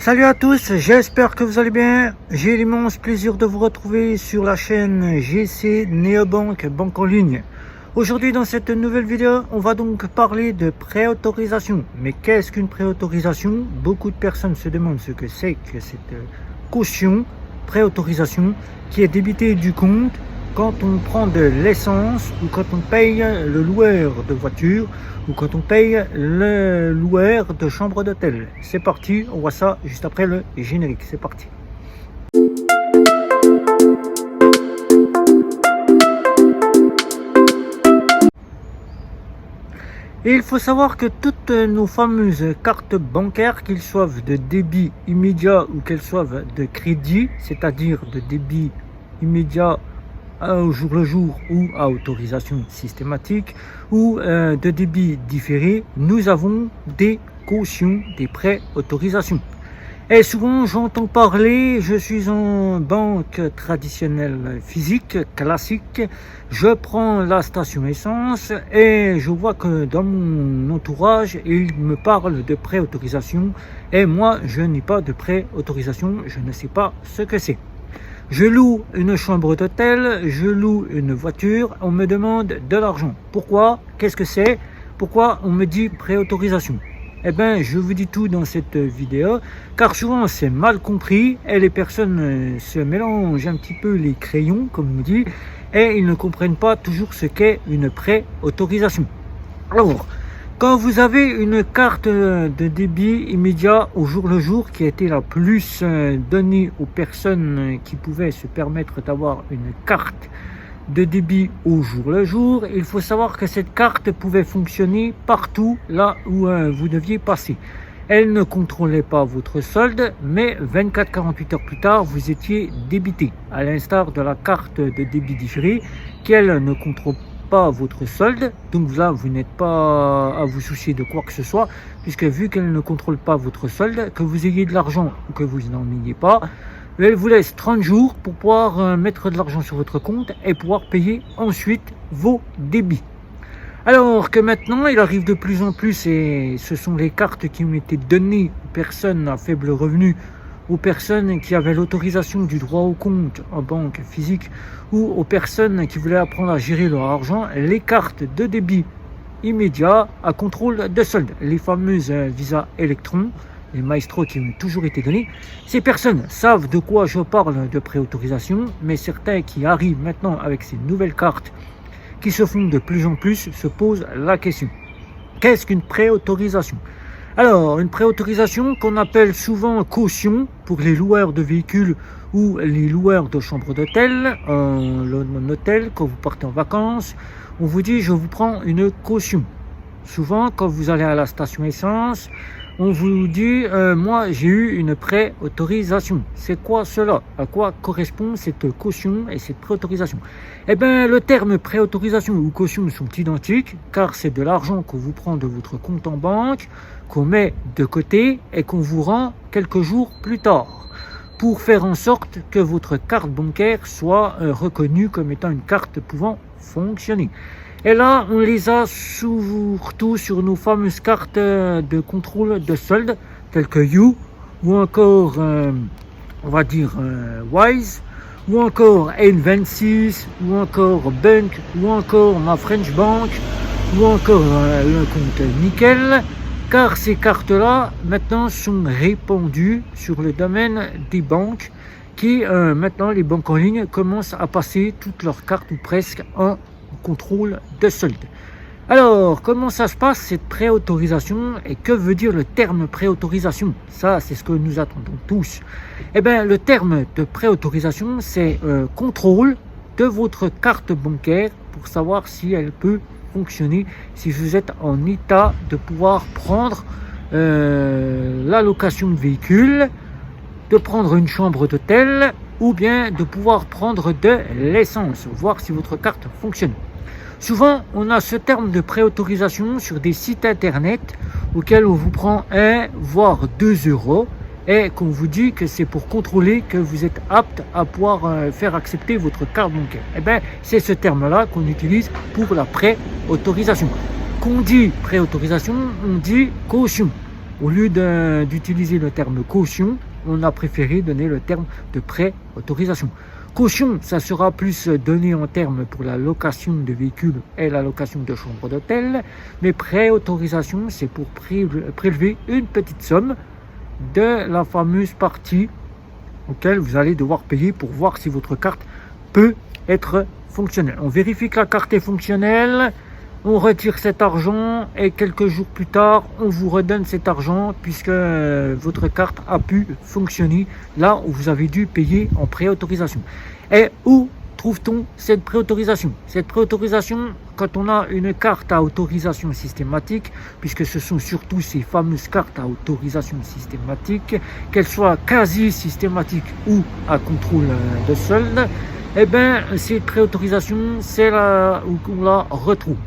Salut à tous, j'espère que vous allez bien. J'ai l'immense plaisir de vous retrouver sur la chaîne GC Neobank, banque en ligne. Aujourd'hui dans cette nouvelle vidéo, on va donc parler de préautorisation. Mais qu'est-ce qu'une préautorisation? Beaucoup de personnes se demandent ce que c'est que cette caution, préautorisation, qui est débitée du compte quand on prend de l'essence ou quand on paye le loueur de voiture ou quand on paye le loueur de chambre d'hôtel. C'est parti, on voit ça juste après le générique. C'est parti. Et il faut savoir que toutes nos fameuses cartes bancaires, qu'elles soient de débit immédiat ou qu'elles soient de crédit, c'est-à-dire de débit immédiat au jour le jour ou à autorisation systématique ou de débit différé, nous avons des cautions, des pré-autorisations. Et souvent j'entends parler, je suis en banque traditionnelle physique, classique, je prends la station essence et je vois que dans mon entourage, il me parle de pré-autorisation et moi je n'ai pas de pré-autorisation, je ne sais pas ce que c'est. Je loue une chambre d'hôtel, je loue une voiture, on me demande de l'argent. Pourquoi? Qu'est-ce que c'est? Pourquoi on me dit préautorisation? Eh bien, je vous dis tout dans cette vidéo, car souvent c'est mal compris et les personnes se mélangent un petit peu les crayons, comme on dit, et ils ne comprennent pas toujours ce qu'est une préautorisation. Alors, quand vous avez une carte de débit immédiat au jour le jour qui a été la plus donnée aux personnes qui pouvaient se permettre d'avoir une carte de débit au jour le jour, il faut savoir que cette carte pouvait fonctionner partout là où vous deviez passer. Elle ne contrôlait pas votre solde, mais 24-48 heures plus tard, vous étiez débité, à l'instar de la carte de débit différé, qu'elle ne contrôle pas votre solde, donc là vous n'êtes pas à vous soucier de quoi que ce soit, puisque vu qu'elle ne contrôle pas votre solde, que vous ayez de l'argent ou que vous n'en ayez pas, elle vous laisse 30 jours pour pouvoir mettre de l'argent sur votre compte et pouvoir payer ensuite vos débits. Alors que maintenant il arrive de plus en plus, et ce sont les cartes qui ont été données aux personnes à faible revenu, aux personnes qui avaient l'autorisation du droit au compte en banque physique ou aux personnes qui voulaient apprendre à gérer leur argent, les cartes de débit immédiat à contrôle de solde, les fameuses Visa Electron, les Maestro qui ont toujours été donnés. Ces personnes savent de quoi je parle de préautorisation, mais certains qui arrivent maintenant avec ces nouvelles cartes qui se font de plus en plus se posent la question. Qu'est-ce qu'une préautorisation? Alors, une préautorisation qu'on appelle souvent caution pour les loueurs de véhicules ou les loueurs de chambres d'hôtel, en hôtel, quand vous partez en vacances, on vous dit je vous prends une caution. Souvent, quand vous allez à la station essence, on vous dit moi j'ai eu une préautorisation. C'est quoi cela? À quoi correspond cette caution et cette préautorisation? Eh bien, le terme préautorisation ou caution sont identiques, car c'est de l'argent qu'on vous prend de votre compte en banque, qu'on met de côté et qu'on vous rend quelques jours plus tard, pour faire en sorte que votre carte bancaire soit reconnue comme étant une carte pouvant fonctionner. Et là, on les a surtout sur nos fameuses cartes de contrôle de solde, telles que You, ou encore, on va dire, Wise, ou encore N26, ou encore Bank, ou encore ma French Bank, ou encore le compte Nickel, car ces cartes-là, maintenant, sont répandues sur le domaine des banques, qui, maintenant, les banques en ligne commencent à passer toutes leurs cartes, ou presque, en contrôle de solde. Alors, comment ça se passe cette préautorisation et que veut dire le terme préautorisation? Ça, c'est ce que nous attendons tous. Eh bien, le terme de préautorisation, c'est contrôle de votre carte bancaire pour savoir si elle peut fonctionner, si vous êtes en état de pouvoir prendre la location de véhicule, de prendre une chambre d'hôtel ou bien de pouvoir prendre de l'essence, voir si votre carte fonctionne. Souvent, on a ce terme de préautorisation sur des sites internet auxquels on vous prend 1 voire 2 euros et qu'on vous dit que c'est pour contrôler que vous êtes apte à pouvoir faire accepter votre carte bancaire. Eh bien, c'est ce terme-là qu'on utilise pour la préautorisation. Qu'on dit préautorisation, on dit caution. Au lieu d'utiliser le terme caution, on a préféré donner le terme de pré-autorisation. Caution, ça sera plus donné en termes pour la location de véhicules et la location de chambres d'hôtel, mais pré-autorisation, c'est pour prélever une petite somme de la fameuse partie auquel vous allez devoir payer pour voir si votre carte peut être fonctionnelle. On vérifie que la carte est fonctionnelle, on retire cet argent et quelques jours plus tard, on vous redonne cet argent puisque votre carte a pu fonctionner là où vous avez dû payer en préautorisation. Et où trouve-t-on cette préautorisation? Cette préautorisation, quand on a une carte à autorisation systématique, puisque ce sont surtout ces fameuses cartes à autorisation systématique, qu'elles soient quasi systématiques ou à contrôle de solde, eh bien, cette préautorisation, c'est là où on la retrouve.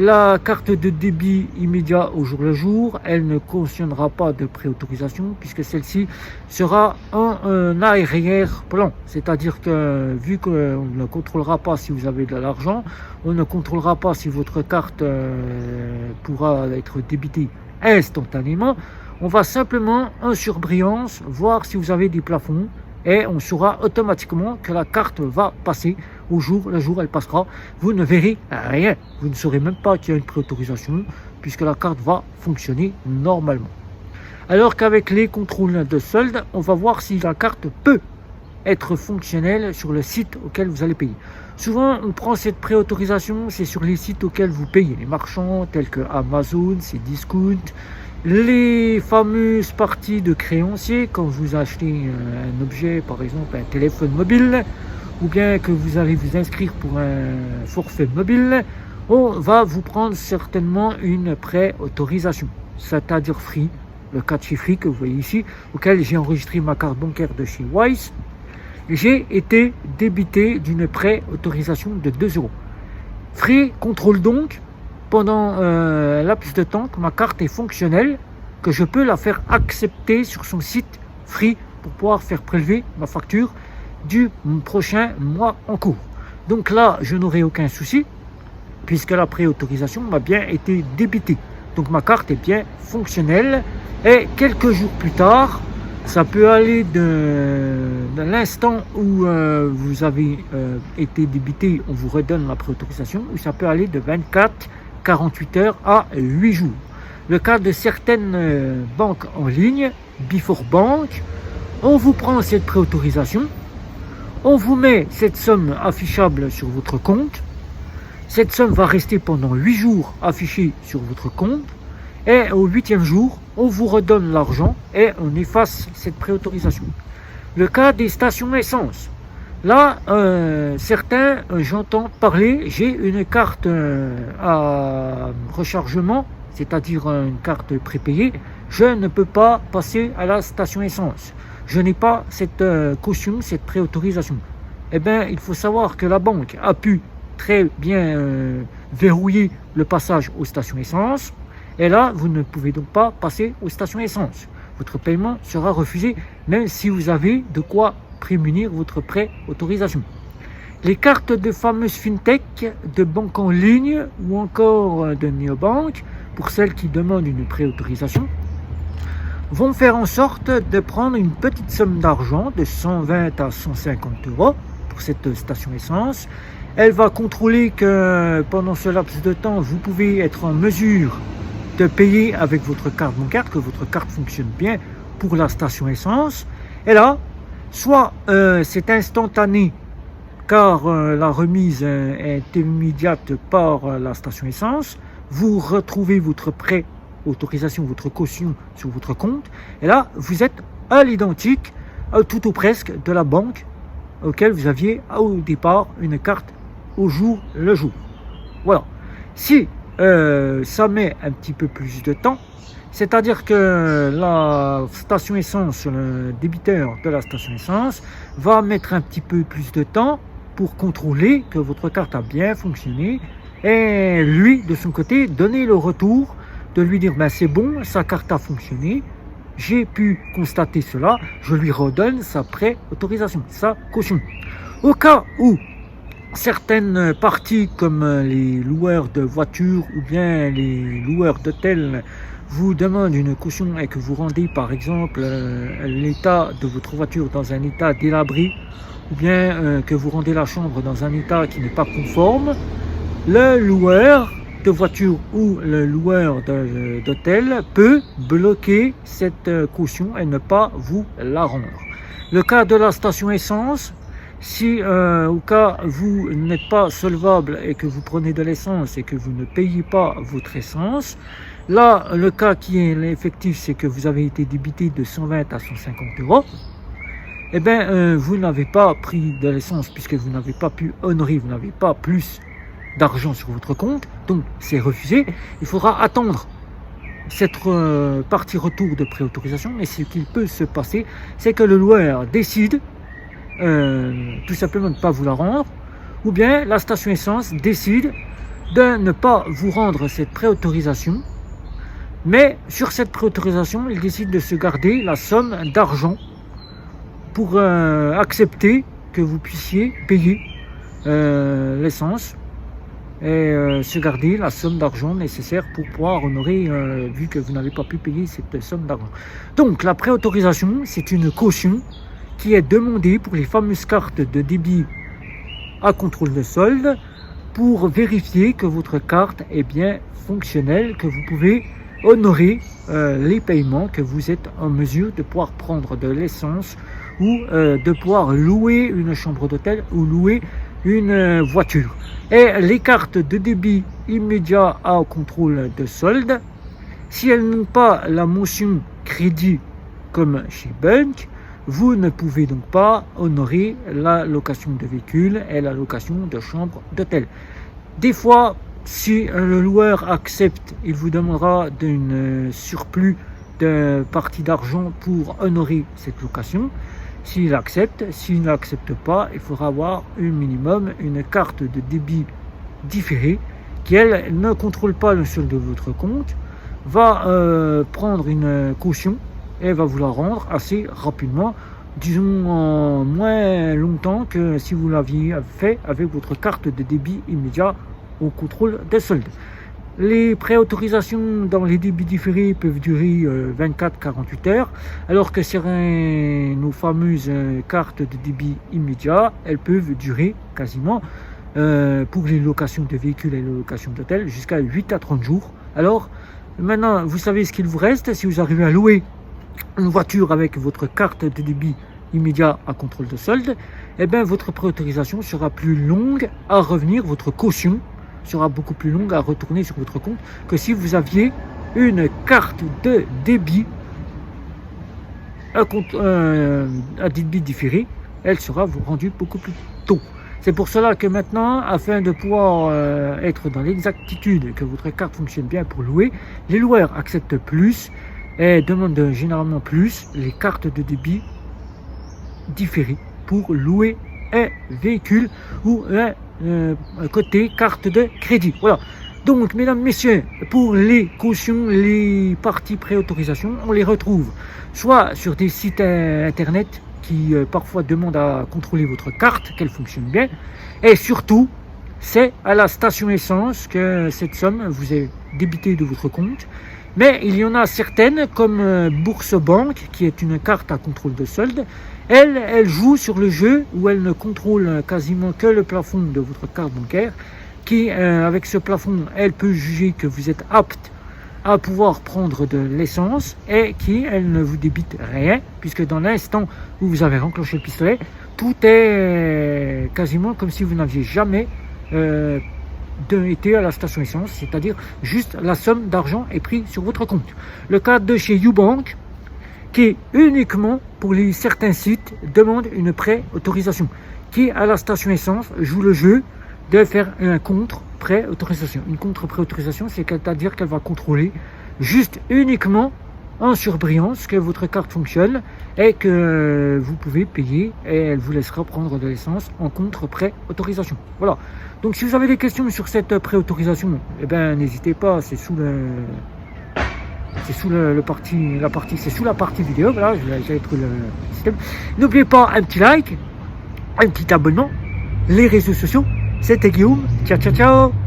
La carte de débit immédiat au jour le jour, elle ne cautionnera pas de préautorisation puisque celle-ci sera en arrière-plan. C'est-à-dire que vu qu'on ne contrôlera pas si vous avez de l'argent, on ne contrôlera pas si votre carte pourra être débitée instantanément. On va simplement en surbrillance voir si vous avez des plafonds et on saura automatiquement que la carte va passer au jour, le jour elle passera, vous ne verrez rien, vous ne saurez même pas qu'il y a une préautorisation puisque la carte va fonctionner normalement. Alors qu'avec les contrôles de solde, on va voir si la carte peut être fonctionnelle sur le site auquel vous allez payer. Souvent, on prend cette préautorisation, c'est sur les sites auxquels vous payez, les marchands tels que Amazon, Cdiscount, les fameuses parties de créanciers quand vous achetez un objet, par exemple un téléphone mobile, ou bien que vous allez vous inscrire pour un forfait mobile, on va vous prendre certainement une préautorisation, c'est-à-dire Free, le cas de chez Free que vous voyez ici, auquel j'ai enregistré ma carte bancaire de chez Wise. J'ai été débité d'une préautorisation de 2 €. Free contrôle donc pendant un laps de temps que ma carte est fonctionnelle, que je peux la faire accepter sur son site Free pour pouvoir faire prélever ma facture du prochain mois en cours. Donc là, je n'aurai aucun souci puisque la préautorisation m'a bien été débitée. Donc ma carte est bien fonctionnelle et quelques jours plus tard, ça peut aller de l'instant où vous avez été débité, on vous redonne la préautorisation, ou ça peut aller de 24, 48 heures à 8 jours. Le cas de certaines banques en ligne, Before Bank, on vous prend cette préautorisation, on vous met cette somme affichable sur votre compte. Cette somme va rester pendant 8 jours affichée sur votre compte. Et au 8e jour, on vous redonne l'argent et on efface cette préautorisation. Le cas des stations essence. Là, certains, j'entends parler, j'ai une carte à rechargement, c'est-à-dire une carte prépayée. Je ne peux pas passer à la station essence. Je n'ai pas cette caution, cette préautorisation. Eh bien, il faut savoir que la banque a pu très bien verrouiller le passage aux stations essence. Et là, vous ne pouvez donc pas passer aux stations essence. Votre paiement sera refusé, même si vous avez de quoi prémunir votre préautorisation. Les cartes de fameuses fintech, de banques en ligne ou encore de néobanques, pour celles qui demandent une préautorisation, vont faire en sorte de prendre une petite somme d'argent de 120 à 150 € pour cette station essence. Elle va contrôler que pendant ce laps de temps, vous pouvez être en mesure de payer avec votre carte bancaire, que votre carte fonctionne bien pour la station essence. Et là, soit c'est instantané car la remise est immédiate par la station essence, vous retrouvez votre préautorisation, votre caution sur votre compte, et là, vous êtes à l'identique, tout ou presque, de la banque auquel vous aviez au départ une carte au jour le jour. Voilà. Si ça met un petit peu plus de temps, c'est-à-dire que la station essence, le débiteur de la station essence, va mettre un petit peu plus de temps pour contrôler que votre carte a bien fonctionné et lui, de son côté, donner le retour, de lui dire ben, c'est bon, sa carte a fonctionné, j'ai pu constater cela, je lui redonne sa préautorisation, sa caution. Au cas où certaines parties comme les loueurs de voitures ou bien les loueurs d'hôtels vous demande une caution et que vous rendez par exemple l'état de votre voiture dans un état délabré, ou bien que vous rendez la chambre dans un état qui n'est pas conforme, le loueur de voiture ou le loueur d'hôtel peut bloquer cette caution et ne pas vous la rendre. Le cas de la station essence, si au cas vous n'êtes pas solvable et que vous prenez de l'essence et que vous ne payez pas votre essence, là le cas qui est effectif, c'est que vous avez été débité de 120 à 150 euros. Eh bien, vous n'avez pas pris de l'essence puisque vous n'avez pas pu honorer, vous n'avez pas plus d'argent sur votre compte, donc c'est refusé. Il faudra attendre cette partie retour de préautorisation, mais ce qu'il peut se passer, c'est que le loueur décide tout simplement de ne pas vous la rendre, ou bien la station essence décide de ne pas vous rendre cette préautorisation, mais sur cette préautorisation, il décide de se garder la somme d'argent pour accepter que vous puissiez payer l'essence et se garder la somme d'argent nécessaire pour pouvoir honorer, vu que vous n'avez pas pu payer cette somme d'argent. Donc la préautorisation, c'est une caution qui est demandée pour les fameuses cartes de débit à contrôle de solde pour vérifier que votre carte est bien fonctionnelle, que vous pouvez honorer les paiements, que vous êtes en mesure de pouvoir prendre de l'essence ou de pouvoir louer une chambre d'hôtel ou louer une voiture. Et les cartes de débit immédiat à contrôle de solde, si elles n'ont pas la mention crédit comme chez Bunq, vous ne pouvez donc pas honorer la location de véhicule et la location de chambre d'hôtel. Des fois, si le loueur accepte, il vous demandera un surplus de partie d'argent pour honorer cette location. S'il accepte, s'il n'accepte pas, il faudra avoir un minimum une carte de débit différée qui, elle, ne contrôle pas le solde de votre compte, va prendre une caution et va vous la rendre assez rapidement, disons en moins longtemps que si vous l'aviez fait avec votre carte de débit immédiat au contrôle des soldes. Les préautorisations dans les débits différés peuvent durer 24-48 heures, alors que sur nos fameuses cartes de débit immédiat, elles peuvent durer quasiment, pour les locations de véhicules et les locations d'hôtels, jusqu'à 8 à 30 jours. Alors, maintenant, vous savez ce qu'il vous reste. Si vous arrivez à louer une voiture avec votre carte de débit immédiat à contrôle de solde, eh bien, votre préautorisation sera plus longue à revenir, votre caution sera beaucoup plus longue à retourner sur votre compte que si vous aviez une carte de débit à débit différé. Elle sera vous rendue beaucoup plus tôt. C'est pour cela que maintenant, afin de pouvoir être dans l'exactitude que votre carte fonctionne bien pour louer, les loueurs acceptent plus et demandent généralement plus les cartes de débit différées pour louer un véhicule ou un côté carte de crédit. Voilà. Donc, mesdames, messieurs, pour les cautions, les parties préautorisation, on les retrouve soit sur des sites internet qui parfois demandent à contrôler votre carte, qu'elle fonctionne bien, et surtout, c'est à la station essence que cette somme vous est débitée de votre compte. Mais il y en a certaines, comme Bourse Banque, qui est une carte à contrôle de solde. Elle joue sur le jeu où elle ne contrôle quasiment que le plafond de votre carte bancaire, qui, avec ce plafond, elle peut juger que vous êtes apte à pouvoir prendre de l'essence et qui, elle ne vous débite rien, puisque dans l'instant où vous avez enclenché le pistolet, tout est quasiment comme si vous n'aviez jamais été à la station essence, c'est-à-dire juste la somme d'argent est prise sur votre compte. Le cas de chez YouBank, qui uniquement pour certains sites demande une pré-autorisation, qui à la station essence joue le jeu de faire un contre-pré-autorisation. Une contre-pré-autorisation, c'est-à-dire qu'elle va contrôler juste uniquement en surbrillance que votre carte fonctionne et que vous pouvez payer, et elle vous laissera prendre de l'essence en contre-pré-autorisation. Voilà. Donc si vous avez des questions sur cette préautorisation, eh ben n'hésitez pas, c'est sous la partie vidéo. Voilà, j'avais trouvé le système. N'oubliez pas un petit like, un petit abonnement, les réseaux sociaux. C'était Guillaume. Ciao, ciao, ciao.